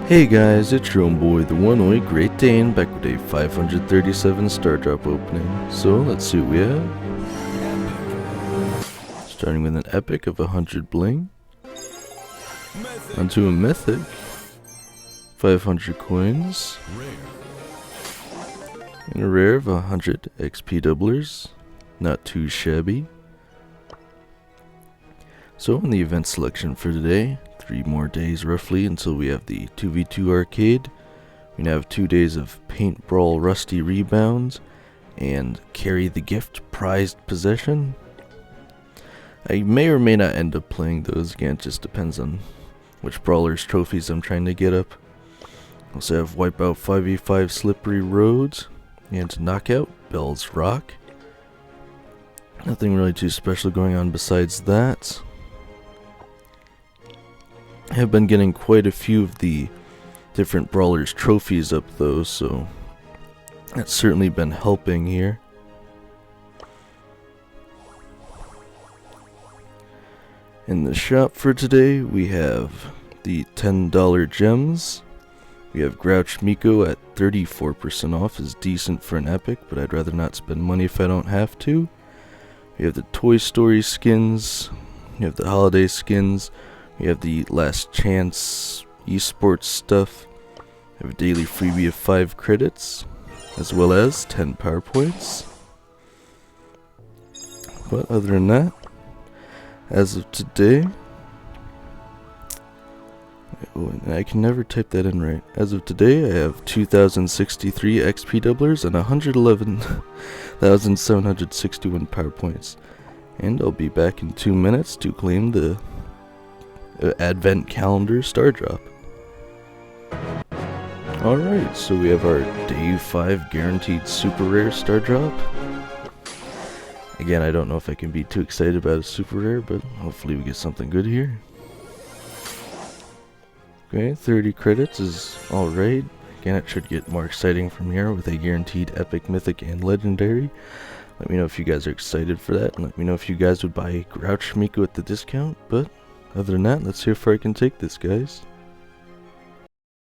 Hey guys, it's your own boy, the one-eye Great Dane, back with a 537 star drop opening. So let's see what we have. Starting with an epic of 100 bling, onto a mythic, 500 coins, and a rare of 100 XP doublers, not too shabby. So in the event selection for today, 3 more days roughly until we have the 2v2 arcade. We now have 2 days of Paint Brawl Rusty Rebounds and Carry the Gift Prized Possession. I may or may not end up playing those, again it just depends on which Brawlers trophies I'm trying to get up. Also have Wipeout 5v5 Slippery Roads and Knockout Bell's Rock. Nothing really too special going on besides that. I have been getting quite a few of the different Brawlers trophies up though, so that's certainly been helping here. In the shop for today, we have the $10 gems. We have Grouch Miko at 34% off, is decent for an epic, but I'd rather not spend money if I don't have to. We have the Toy Story skins, we have the holiday skins, we have the Last Chance esports stuff, we have a daily freebie of 5 credits, as well as 10 power points. But other than that, as of today, I can never type that in right. As of today, I have 2,063 XP doublers and 111,761 power points. And I'll be back in 2 minutes to claim the Advent Calendar Star Drop. Alright, so we have our Day 5 Guaranteed Super Rare Star Drop. Again, I don't know if I can be too excited about a Super Rare, but hopefully we get something good here. Okay, 30 credits is alright. Again, it should get more exciting from here with a guaranteed Epic, Mythic, and Legendary. Let me know if you guys are excited for that, and let me know if you guys would buy Grouch Miko at the discount, but other than that, let's see how far I can take this, guys.